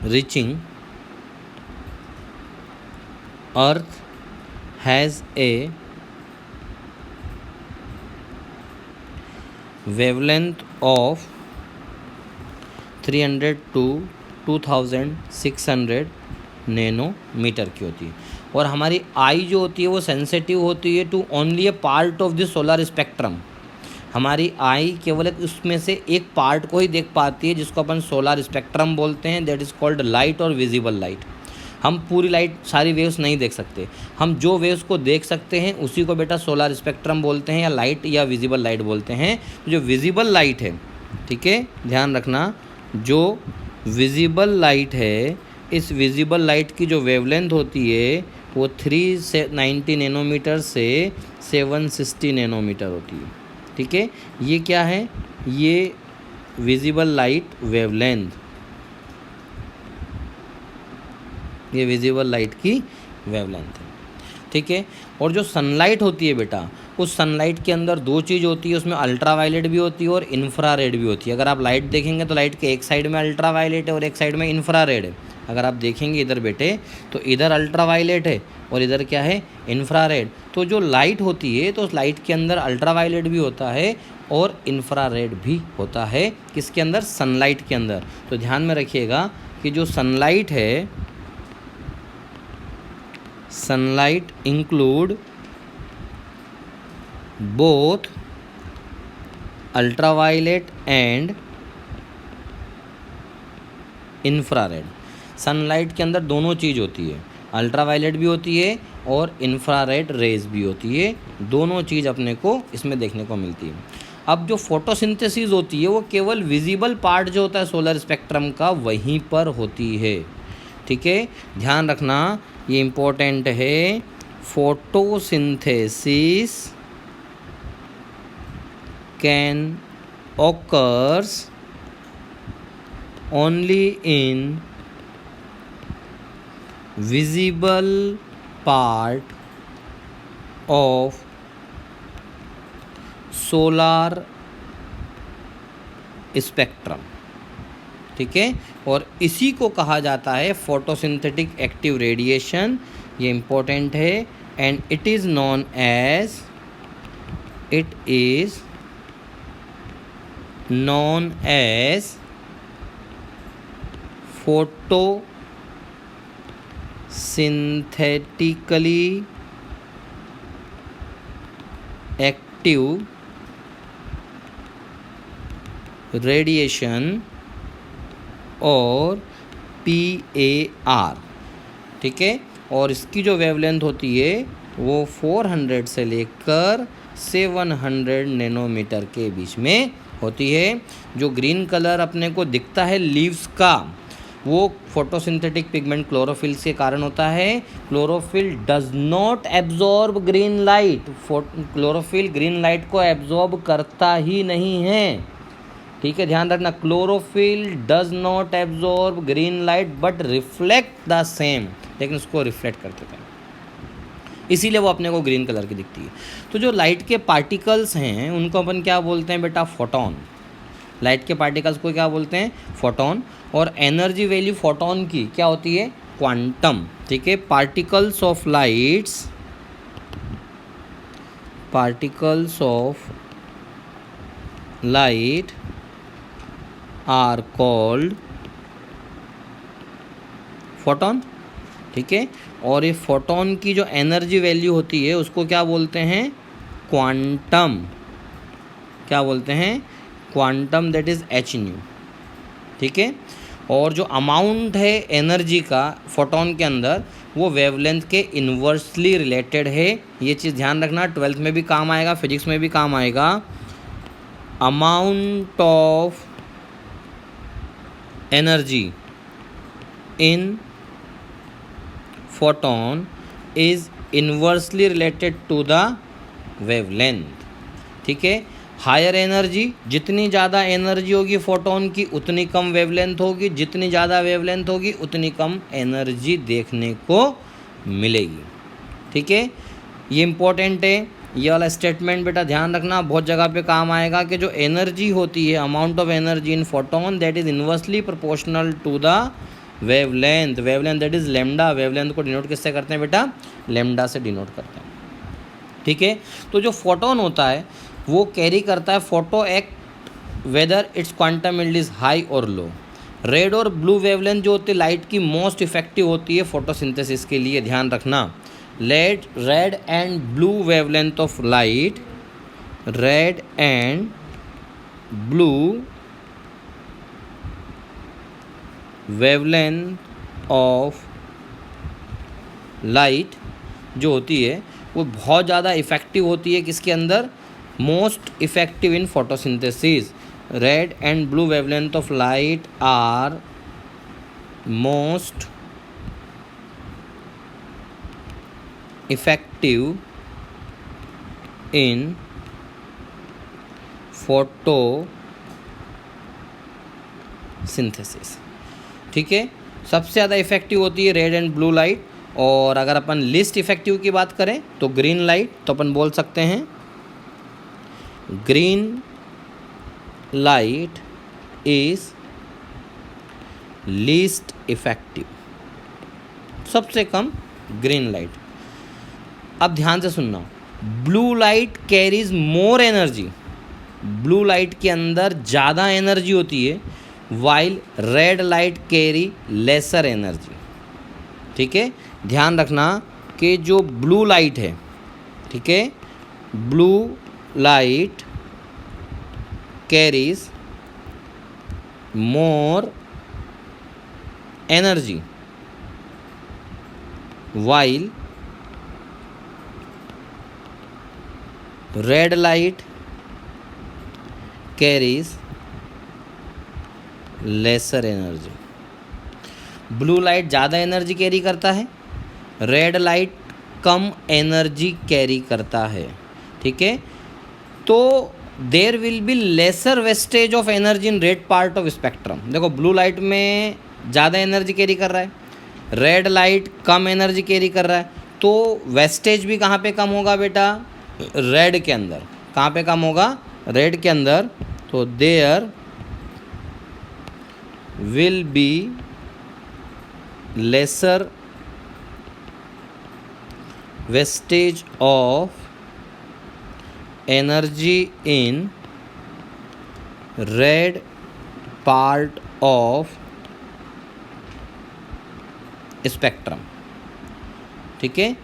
reaching earth has a wavelength of 300 to 2600 nanometre की होती है। और हमारी आई जो होती है वो सेंसिटिव होती है to only a part of the solar spectrum. हमारी आई केवल उसमें से एक पार्ट को ही देख पाती है जिसको अपन सोलर स्पेक्ट्रम बोलते हैं, दैट इज़ कॉल्ड लाइट और विजिबल लाइट। हम पूरी लाइट सारी वेव्स नहीं देख सकते, हम जो वेव्स को देख सकते हैं उसी को बेटा सोलर स्पेक्ट्रम बोलते हैं या लाइट या विजिबल लाइट बोलते हैं। जो विजिबल लाइट है, ठीक है, ध्यान रखना, जो विजिबल लाइट है, इस विजिबल लाइट की जो वेवलेंथ होती है वो 390 नैनोमीटर से 760 नैनोमीटर होती है, ठीक है। ये क्या है, ये विजिबल लाइट वेवलेंथ, ये विजिबल लाइट की वेवलेंथ है, ठीक है। और जो सनलाइट होती है बेटा, उस सनलाइट के अंदर दो चीज़ होती है, उसमें अल्ट्रावायलेट भी होती है और इंफ्रारेड भी होती है। अगर आप लाइट देखेंगे तो लाइट के एक साइड में अल्ट्रावायलेट है और एक साइड में इंफ्रारेड है। अगर आप देखेंगे इधर बेटे तो इधर अल्ट्रावायलेट है और इधर क्या है, इंफ्रारेड। तो जो लाइट होती है तो उस लाइट के अंदर अल्ट्रावायलेट भी होता है और इंफ्रारेड भी होता है, किसके अंदर, सनलाइट के अंदर। तो ध्यान में रखिएगा कि जो सनलाइट है, sunlight include both ultraviolet and infrared. Sunlight के अंदर दोनों चीज़ होती है, अल्ट्रावायलेट भी होती है और इंफ्रारेड रेज भी होती है, दोनों चीज़ अपने को इसमें देखने को मिलती है। अब जो फोटोसिंथेसिस होती है वो केवल विजिबल पार्ट जो होता है सोलर स्पेक्ट्रम का वहीं पर होती है, ठीक है, ध्यान रखना, ये इम्पोर्टेंट है। Photosynthesis can occurs only in visible part of solar spectrum, ठीक है। और इसी को कहा जाता है फोटोसिंथेटिक एक्टिव रेडिएशन, ये इम्पोर्टेंट है। And it is known as, it is known as photosynthetically active radiation और PAR, ठीक है। और इसकी जो वेवलेंथ होती है वो 400 से लेकर 700 नैनोमीटर के बीच में होती है। जो ग्रीन कलर अपने को दिखता है लीव्स का, वो फोटोसिंथेटिक पिगमेंट क्लोरोफिल के कारण होता है। Chlorophyll does not absorb green light, chlorophyll green light को एब्जॉर्ब करता ही नहीं है, ठीक है, ध्यान रखना। Chlorophyll does not absorb green light but reflect the same, लेकिन उसको रिफ्लेक्ट करते हैं, इसीलिए वो अपने को ग्रीन कलर की दिखती है। तो जो लाइट के पार्टिकल्स हैं उनको अपन क्या बोलते हैं बेटा, फोटोन। लाइट के पार्टिकल्स को क्या बोलते हैं, फोटोन। और एनर्जी वैल्यू फोटोन की क्या होती है, क्वांटम, ठीक है। Particles of lights, particles of light are called photon, ठीक है। और ये फोटोन की जो एनर्जी वैल्यू होती है उसको क्या बोलते हैं, क्वांटम, क्या बोलते हैं, क्वांटम, दैट इज़ h-nu, ठीक है। और जो अमाउंट है एनर्जी का फोटोन के अंदर वो वेवलेंथ के इन्वर्सली रिलेटेड है। ये चीज़ ध्यान रखना, 12th में भी काम आएगा, फिजिक्स में भी काम आएगा। Amount of energy in photon is inversely related to the wavelength, ठीक है। हायर एनर्जी, जितनी ज़्यादा एनर्जी होगी फोटोन की उतनी कम वेवलेंथ होगी, जितनी ज़्यादा वेवलेंथ होगी उतनी कम एनर्जी देखने को मिलेगी, ठीक है। ये इम्पोर्टेंट है, ये वाला स्टेटमेंट बेटा ध्यान रखना, बहुत जगह पे काम आएगा कि जो एनर्जी होती है, amount of energy in photon that is inversely proportional to the wavelength, wavelength that is lambda. Wavelength को डिनोट किससे करते हैं बेटा, लेमडा से डिनोट करते हैं, ठीक है। तो जो फोटोन होता है वो कैरी करता है photo act whether it's quantum yield is high और लो। रेड और ब्लू वेवलेंथ जो होती है लाइट की मोस्ट इफेक्टिव होती है फोटोसिंथेसिस के लिए, ध्यान रखना। Red and blue wavelength of light, red and blue wavelength of light जो होती है वो बहुत ज़्यादा इफ़ेक्टिव होती है किसके अंदर, most effective in photosynthesis. Red and blue wavelength of light are most effective in photosynthesis. ठीक है, सबसे ज़्यादा इफ़ेक्टिव होती है रेड एंड ब्लू लाइट। और अगर अपन लिस्ट इफ़ेक्टिव की बात करें तो ग्रीन लाइट, तो अपन बोल सकते हैं green light is least effective, सबसे कम ग्रीन लाइट। अब ध्यान से सुनना, blue light carries more energy, blue light के अंदर ज़्यादा एनर्जी होती है, while red light carry lesser energy. ठीक है, ध्यान रखना कि जो ब्लू लाइट है, ठीक है, blue light carries more energy while red light carries lesser energy. Blue light ज़्यादा एनर्जी कैरी करता है, रेड लाइट कम एनर्जी कैरी करता है। ठीक है, तो there will be lesser wastage of energy in red part of spectrum. देखो, ब्लू लाइट में ज़्यादा एनर्जी कैरी कर रहा है, रेड लाइट कम एनर्जी कैरी कर रहा है, तो वेस्टेज भी कहाँ पे कम होगा बेटा, रेड के अंदर। कहाँ पे कम होगा, रेड के अंदर। तो there will be lesser wastage of energy in red part of spectrum। ठीक है,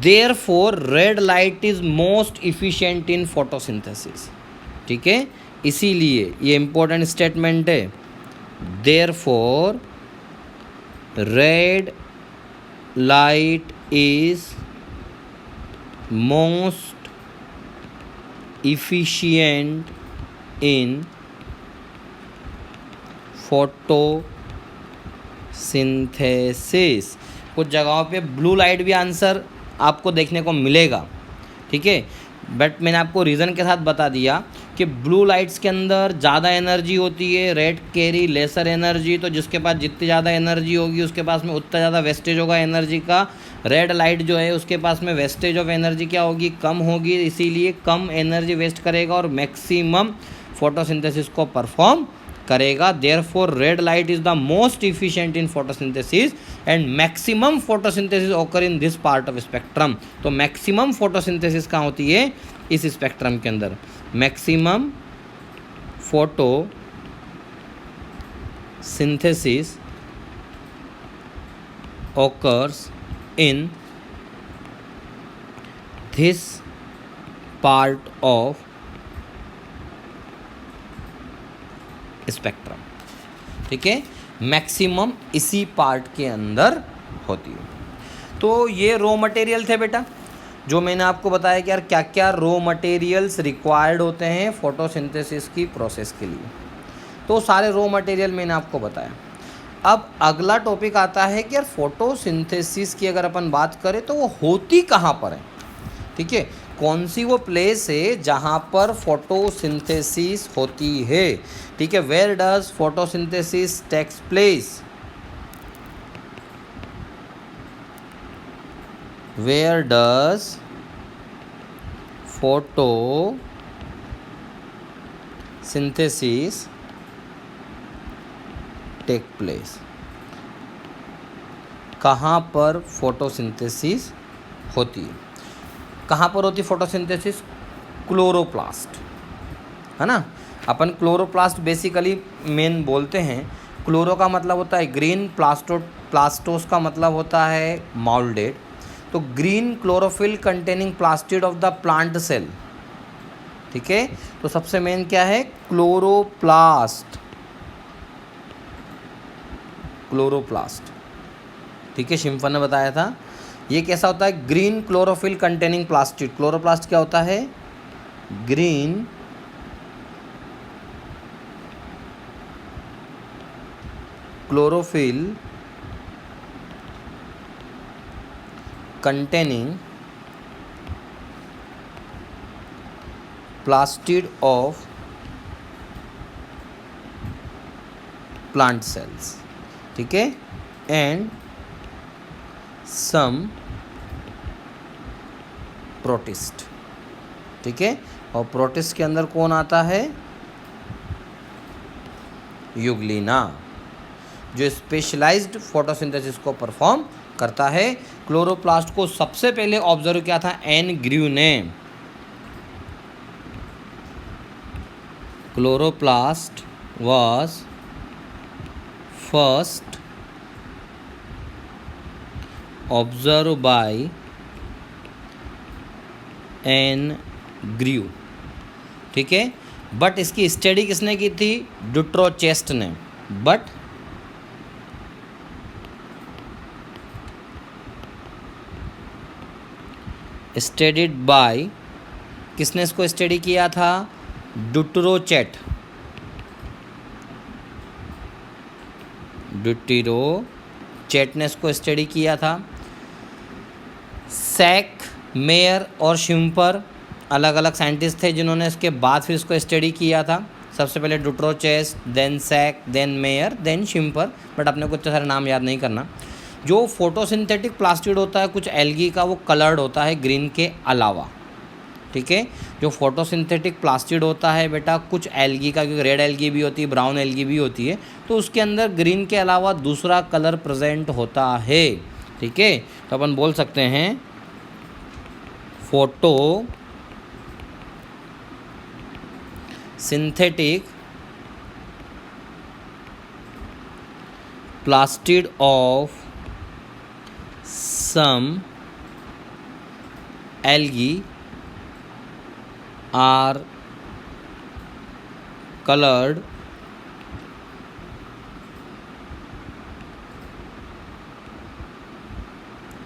therefore red light is most efficient in photosynthesis। ठीक है, इसीलिए ये इम्पोर्टेंट स्टेटमेंट है, therefore red light is most efficient in photosynthesis। कुछ जगहों पे ब्लू लाइट भी आंसर आपको देखने को मिलेगा। ठीक है, बट मैंने आपको रीज़न के साथ बता दिया कि ब्लू लाइट्स के अंदर ज़्यादा एनर्जी होती है, रेड कैरी लेसर एनर्जी। तो जिसके पास जितनी ज़्यादा एनर्जी होगी उसके पास में उतना ज़्यादा वेस्टेज होगा एनर्जी का। रेड लाइट जो है उसके पास में वेस्टेज ऑफ एनर्जी क्या होगी, कम होगी, इसीलिए कम एनर्जी वेस्ट करेगा और मैक्सिमम फोटोसिंथेसिस को परफॉर्म करेगा। Therefore red light is the most efficient in photosynthesis and maximum photosynthesis occur in this part of spectrum. तो मैक्सिमम फोटोसिंथेसिस कहाँ होती है, इस स्पेक्ट्रम के अंदर। Maximum photosynthesis occurs in this part of spectrum. ठीक है, मैक्सिमम इसी पार्ट के अंदर होती है। तो ये रॉ मटेरियल थे बेटा, जो मैंने आपको बताया कि यार क्या क्या रॉ मटेरियल्स रिक्वायर्ड होते हैं फोटोसिंथेसिस की प्रोसेस के लिए। तो सारे रॉ मटेरियल मैंने आपको बताया। अब अगला टॉपिक आता है कि यार फोटोसिंथेसिस की अगर अपन बात करें तो वो होती कहाँ पर है। ठीक है, कौन सी वो प्लेस है जहाँ पर फोटोसिंथेसिस होती है। ठीक है, where does photosynthesis takes place, where does photosynthesis take place, कहाँ पर फोटोसिंथेसिस होती है। कहाँ पर होती फोटोसिंथेसिस, क्लोरोप्लास्ट, है ना। अपन क्लोरोप्लास्ट बेसिकली मेन बोलते हैं। क्लोरो का मतलब होता है ग्रीन, प्लास्टोस का मतलब होता है मोल्डेड। तो green chlorophyll containing plastid of the plant cell, ठीक है। तो सबसे मेन क्या है, क्लोरोप्लास्ट, क्लोरोप्लास्ट, ठीक है, शिम्पन ने बताया था। ये कैसा होता है, green chlorophyll containing plastid. Chloroplast क्या होता है, green chlorophyll containing plastid of plant cells, ठीक है, एंड सम प्रोटिस्ट, ठीक है। और प्रोटिस्ट के अंदर कौन आता है, यूग्लिना, जो स्पेशलाइज्ड फोटोसिंथेसिस को परफॉर्म करता है। क्लोरोप्लास्ट को सबसे पहले ऑब्जर्व किया था एन ग्रू ने। Chloroplast was first observe by N Grew, ठीक है। बट इसकी स्टडी किसने की थी, डुट्रोचेस्ट ने। बट स्टडीड बाय, किसने इसको स्टडी किया था, डुट्रोचेट, डुट्रोचेट ने इसको स्टडी किया था। सैक, मेयर और शिम्पर अलग अलग साइंटिस्ट थे जिन्होंने इसके बाद फिर इसको स्टडी किया था। सबसे पहले Dutrochet, then Sachs, then Meyer, then Schimper, but अपने को इतने सारे नाम याद नहीं करना। जो फोटोसिंथेटिक प्लास्टिड होता है कुछ एल्गी का, वो कलर्ड होता है ग्रीन के अलावा, ठीक है। जो फोटोसिंथेटिक प्लास्टिड होता है बेटा कुछ एल्गी का, क्योंकि रेड एल्गी भी होती है, ब्राउन एल्गी भी होती है, तो उसके अंदर ग्रीन के अलावा दूसरा कलर प्रेजेंट होता है, ठीक है। तो अपन बोल सकते हैं photo synthetic plastid of some algae are colored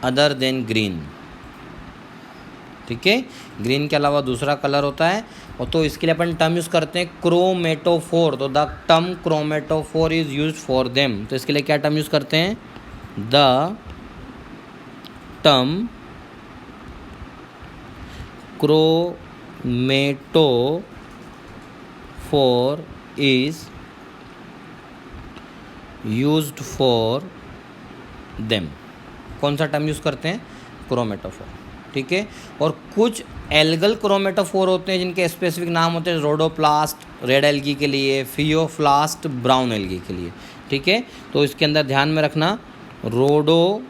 other than green, ठीक है। ग्रीन के अलावा दूसरा कलर होता है, और तो इसके लिए अपन टर्म यूज़ करते हैं क्रोमेटोफोर। तो the term chromatophore is use for them. तो इसके लिए क्या टर्म यूज़ करते हैं, the term chromatophore is used for them. कौन सा टर्म यूज़ करते हैं, क्रोमेटोफोर, ठीक है। और कुछ एल्गल क्रोमेटोफोर होते हैं जिनके स्पेसिफिक नाम होते हैं, रोडोप्लास्ट रेड एल्गी के लिए, फियोफ्लास्ट ब्राउन एल्गी के लिए, ठीक है। तो इसके अंदर ध्यान में रखना, रोडोप्लास्ट,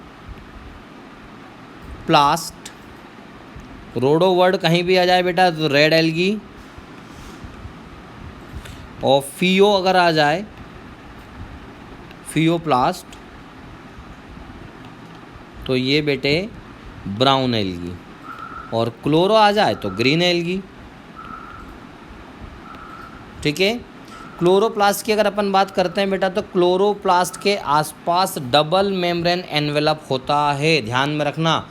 रोडो वर्ड कहीं भी आ जाए बेटा तो रेड एल्गी, और फियो अगर आ जाए, फियोप्लास्ट, तो ये बेटे ब्राउन एल्गी, और क्लोरो आ जाए तो ग्रीन एल्गी, ठीक है। क्लोरोप्लास्ट की अगर अपन बात करते हैं बेटा, तो क्लोरोप्लास्ट के आसपास डबल मेम्ब्रेन एनवेलप होता है। ध्यान में रखना,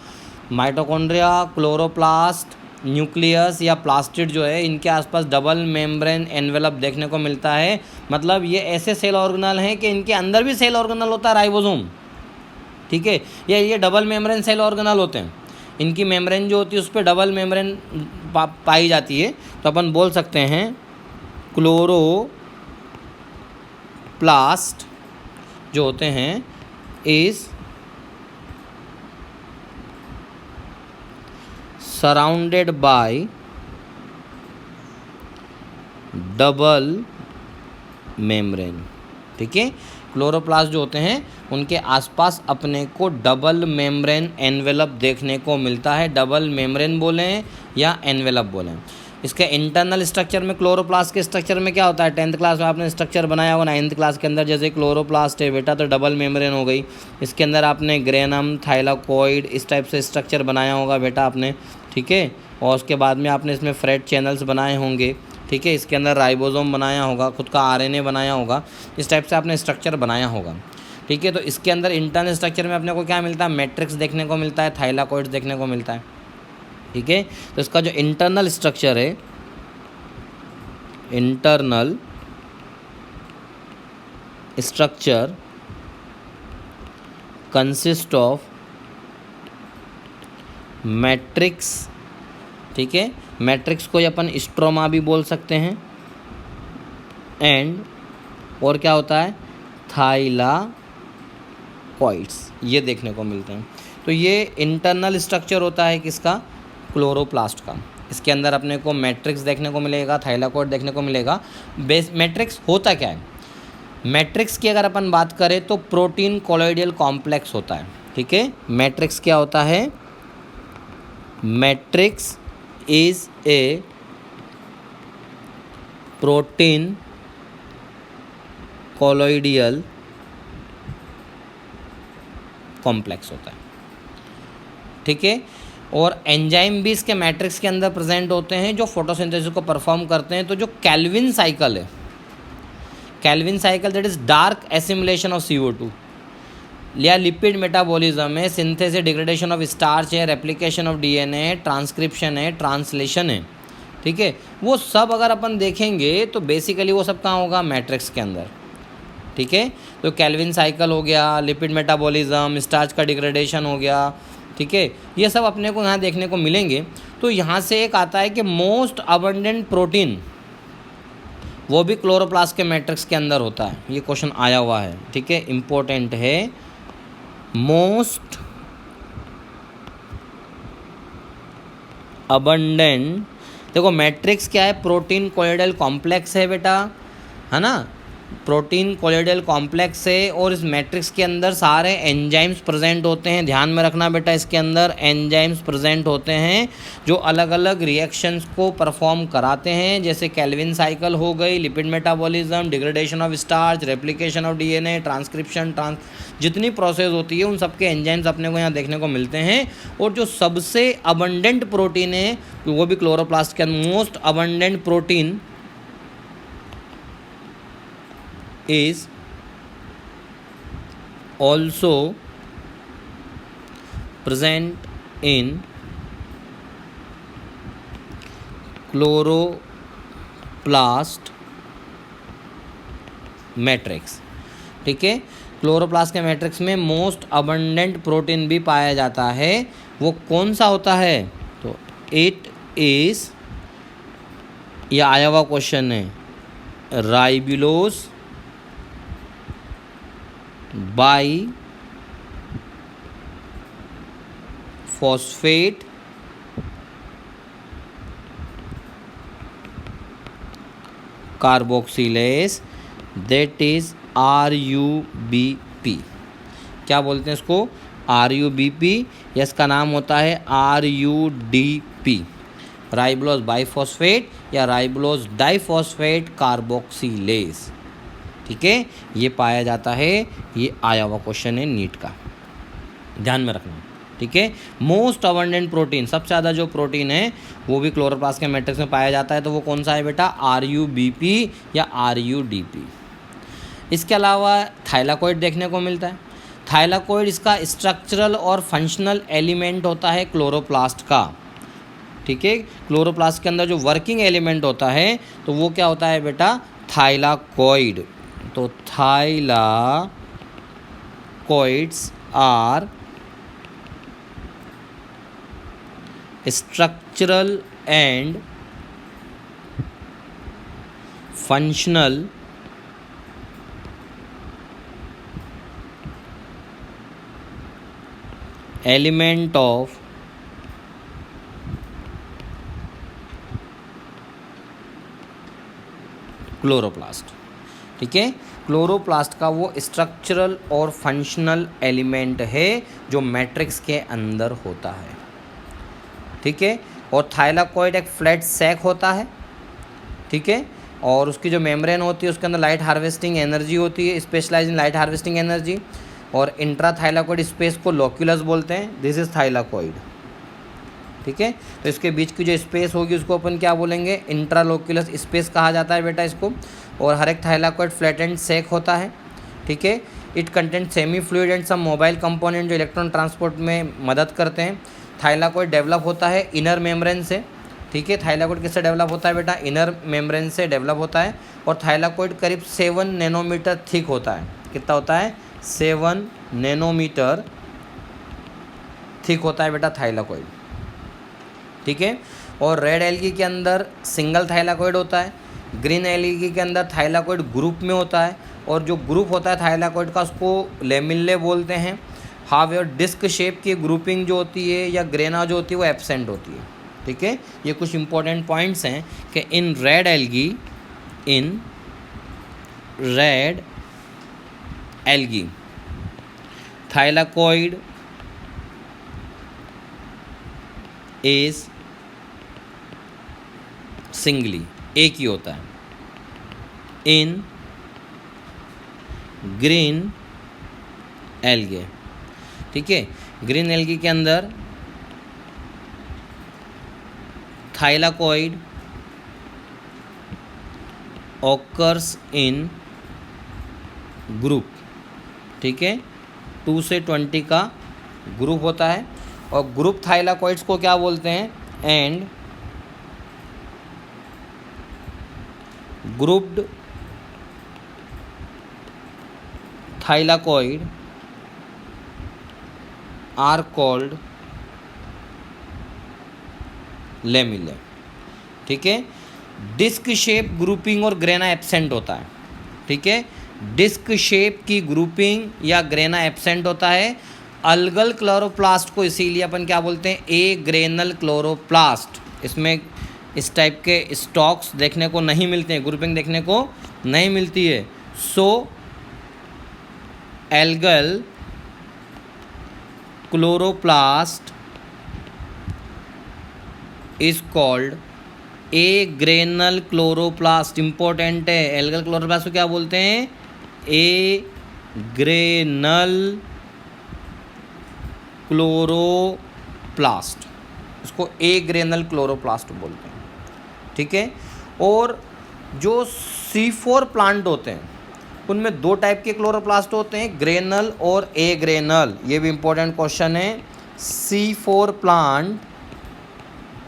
माइटोकॉन्ड्रिया, क्लोरोप्लास्ट, न्यूक्लियस या प्लास्टिड जो है, इनके आसपास डबल मेम्ब्रेन एनवेलप देखने को मिलता है। मतलब ये ऐसे सेल ऑर्गेनल हैं कि इनके अंदर भी सेल ऑर्गेनल होता है, राइबोसोम, ठीक है। ये डबल मेम्ब्रेन सेल ऑर्गेनल होते हैं, इनकी मेम्ब्रेन जो होती है उस पर डबल मेम्ब्रेन पाई जाती है। तो अपन बोल सकते हैं क्लोरोप्लास्ट जो होते हैं is surrounded by double membrane, ठीक है। क्लोरोप्लास्ट जो होते हैं उनके आसपास अपने को डबल मेम्ब्रेन एनवेलप देखने को मिलता है। डबल मेम्ब्रेन बोलें या एनवेलप बोलें। इसके इंटरनल स्ट्रक्चर में क्लोरोप्लास्ट के स्ट्रक्चर में क्या होता है, 10th क्लास में आपने स्ट्रक्चर बनाया होगा, 9th क्लास के अंदर जैसे क्लोरोप्लास्ट है बेटा तो डबल मेम्ब्रेन हो गई, इसके अंदर आपने ग्रेनम, थाइलाकॉइड इस टाइप से स्ट्रक्चर बनाया होगा बेटा आपने, ठीक है। और उसके बाद में आपने इसमें फ्रेट चैनल्स बनाए होंगे, ठीक है। इसके अंदर राइबोसोम बनाया होगा, खुद का RNA बनाया होगा, इस टाइप से आपने स्ट्रक्चर बनाया होगा, ठीक है। तो इसके अंदर इंटरनल स्ट्रक्चर में अपने को क्या मिलता है, मैट्रिक्स देखने को मिलता है, थाइलाकॉइड्स देखने को मिलता है, ठीक है। तो इसका जो इंटरनल स्ट्रक्चर है, internal structure consist of matrix, ठीक है। मैट्रिक्स को अपन स्ट्रोमा भी बोल सकते हैं, एंड और क्या होता है, थाइलाकॉइड्स, ये देखने को मिलते हैं। तो ये इंटरनल स्ट्रक्चर होता है किसका, क्लोरोप्लास्ट का। इसके अंदर अपने को मैट्रिक्स देखने को मिलेगा, थाइलाकॉइड देखने को मिलेगा। बेस मैट्रिक्स होता क्या है, मैट्रिक्स की अगर अपन बात करें तो प्रोटीन कोलोइडल कॉम्प्लेक्स होता है, ठीक है। मैट्रिक्स क्या होता है, matrix is a protein colloidal complex होता है, ठीक है। और एंजाइम भी इसके मैट्रिक्स के अंदर प्रेजेंट होते हैं जो फोटोसिंथेसिस को परफॉर्म करते हैं। तो जो कैल्विन साइकिल है, Calvin cycle that is dark assimilation of CO2 या लिपिड मेटाबॉलिज्म है, सिंथेसिस डिग्रेडेशन ऑफ स्टार्च है, रेप्लिकेशन ऑफ DNA, ट्रांसक्रिप्शन है, ट्रांसलेशन है, ठीक है। वो सब अगर अपन देखेंगे तो बेसिकली वो सब कहाँ होगा, मैट्रिक्स के अंदर, ठीक है। तो कैल्विन साइकिल हो गया, लिपिड मेटाबॉलिज्म, स्टार्च का डिग्रेडेशन हो गया, ठीक है, ये सब अपने को यहाँ देखने को मिलेंगे। तो यहाँ से एक आता है कि मोस्ट अबंडेंट प्रोटीन वो भी क्लोरोप्लास्ट के मैट्रिक्स के अंदर होता है, ये क्वेश्चन आया हुआ है, ठीक है, इम्पोर्टेंट है। मोस्ट अबंडेंट, देखो मैट्रिक्स क्या है, प्रोटीन कोलोइडल कॉम्प्लेक्स है बेटा, है ना, प्रोटीन कोलोइडल कॉम्प्लेक्स है। और इस मैट्रिक्स के अंदर सारे एंजाइम्स प्रेजेंट होते हैं, ध्यान में रखना बेटा, इसके अंदर एंजाइम्स प्रेजेंट होते हैं जो अलग अलग रिएक्शंस को परफॉर्म कराते हैं, जैसे कैल्विन साइकिल हो गई, lipid metabolism, degradation of starch, replication of DNA, transcription, जितनी प्रोसेस होती है उन सबके एंजाइम्स अपने को यहाँ देखने को मिलते हैं। और जो सबसे अबंडेंट प्रोटीन है वो भी क्लोरोप्लास्ट के अंदर, most abundant protein is also present in chloroplast matrix, ठीक है। क्लोरोप्लास्ट के मैट्रिक्स में मोस्ट अबंडेंट प्रोटीन भी पाया जाता है, वो कौन सा होता है, तो इट इज, यह आया हुआ क्वेश्चन है, ribulose by phosphate carboxylase that is RUBP, क्या बोलते हैं इसको, RUBP, या इसका नाम होता है RUDP, राइबुलोज बाईफॉस्फेट या राइबुलोज डाइफॉस्फेट कार्बोक्सिलेज, ठीक है, ये पाया जाता है। ये आया हुआ क्वेश्चन है नीट का, ध्यान में रखना, ठीक है। मोस्ट अबंडेंट प्रोटीन, सबसे ज़्यादा जो प्रोटीन है वो भी क्लोरोप्लास्ट के मैट्रिक्स में पाया जाता है, तो वो कौन सा है बेटा, RUBP या RUDP। इसके अलावा थाइलाकॉइड देखने को मिलता है। थाइलाकॉइड इसका स्ट्रक्चरल और फंक्शनल एलिमेंट होता है क्लोरोप्लास्ट का, ठीक है। क्लोरोप्लास्ट के अंदर जो वर्किंग एलिमेंट होता है तो वो क्या होता है बेटा, थाइलाकॉइड। तो thylakoids are structural and functional element of chloroplast, ठीक है। क्लोरोप्लास्ट का वो स्ट्रक्चरल और फंक्शनल एलिमेंट है जो मैट्रिक्स के अंदर होता है, ठीक है। और थाइलाकॉइड एक फ्लैट सैक होता है, ठीक है, और उसकी जो मेम्ब्रेन होती है उसके अंदर लाइट हार्वेस्टिंग एनर्जी होती है, specialise in light harvesting energy. और इंट्रा थाइलाकॉइड स्पेस को लोक्यूलस बोलते हैं, दिस इज थाइलाकॉइड, ठीक है। तो इसके बीच की जो स्पेस होगी उसको अपन क्या बोलेंगे, इंट्रालोक्यूलस स्पेस कहा जाता है बेटा इसको। और हर एक थाइलाकॉइड फ्लैट एंड सेक होता है, ठीक है। It content semi fluid and some mobile component जो इलेक्ट्रॉन ट्रांसपोर्ट में मदद करते हैं। थाइलाकॉइड डेवलप होता है इनर मेम्ब्रेन से, ठीक है। थाइलाकॉइड किससे डेवलप होता है बेटा, इनर मेम्ब्रेन से डेवलप होता है। और थाइलाकॉइड करीब 7 नैनोमीटर थिक होता है, कितना होता है, 7 नैनोमीटर थिक होता है बेटा थाइलाकॉइड, ठीक है। और रेड एल्गी के अंदर सिंगल थाइलाकॉइड होता है, ग्रीन एल्गी के अंदर थाइलाकॉइड ग्रुप में होता है। और जो ग्रुप होता है थाइलाकॉइड का उसको लेमिल्ले बोलते हैं। हावेवर डिस्क शेप की ग्रुपिंग जो होती है या ग्रेना जो होती है वो एब्सेंट होती है, ठीक है। ये कुछ इंपॉर्टेंट पॉइंट्स हैं कि in red algae thylakoid is singly, एक ही होता है। इन ग्रीन एल्गे, ठीक है, ग्रीन एल्गी के अंदर थाइलाकॉइड ऑकर्स इन ग्रुप, ठीक है, 2 से 20 का ग्रुप होता है। और ग्रुप थाइलाकॉइड्स को क्या बोलते हैं, and grouped thylakoid are called lamellae, ठीक है। डिस्क शेप ग्रुपिंग और ग्रेना एब्सेंट होता है, ठीक है। डिस्क शेप की ग्रुपिंग या ग्रेना एब्सेंट होता है। अलगल क्लोरोप्लास्ट को इसीलिए अपन क्या बोलते हैं, ए ग्रेनल क्लोरोप्लास्ट। इसमें इस टाइप के स्टॉक्स देखने को नहीं मिलते हैं, ग्रुपिंग देखने को नहीं मिलती है। So algal chloroplast is called a granal chloroplast. Important है, एल्गल क्लोरोप्लास्ट को क्या बोलते हैं, ए ग्रेनल क्लोरोप्लास्ट, इसको ए ग्रेनल क्लोरोप्लास्ट बोलते हैं, ठीक है। और जो C4 प्लांट होते हैं उनमें 2 टाइप के क्लोरोप्लास्ट होते हैं, ग्रेनल और ए ग्रेनल। ये भी इंपॉर्टेंट क्वेश्चन है। C4 प्लांट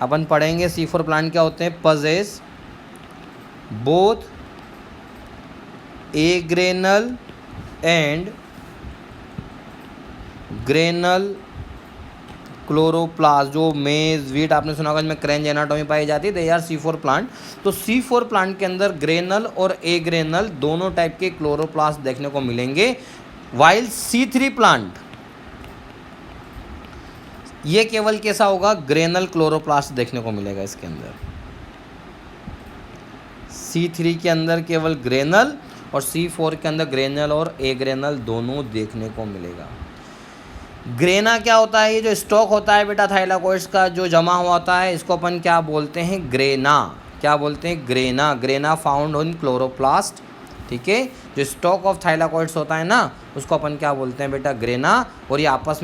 अपन पढ़ेंगे, C4 प्लांट क्या होते हैं, possess both A granal and granal chloroplast. जो मेज वीट आपने सुना होगा जिसमें क्रेंज एनाटोमी पाई जाती है, दे आर C4 प्लांट। तो C4 प्लांट के अंदर ग्रेनल और ए ग्रेनल दोनों टाइप के क्लोरोप्लास्ट देखने को मिलेंगे। वाइल C3 प्लांट ये केवल कैसा होगा, ग्रेनल क्लोरोप्लास्ट देखने को मिलेगा इसके अंदर। C3 के अंदर केवल ग्रेनल और C4 के अंदर ग्रेनल और ए ग्रेनल दोनों देखने को मिलेगा। ग्रेना क्या होता है, ये जो स्टॉक होता है बेटा थाइलाकॉइड्स का जो जमा हुआ होता है, इसको अपन क्या बोलते हैं, ग्रेना। क्या बोलते हैं, grana. Grana found in chloroplast, ठीक है। जो स्टॉक ऑफ थाइलाकॉइड्स होता है ना, उसको अपन क्या बोलते हैं बेटा, ग्रेना। और ये आपस में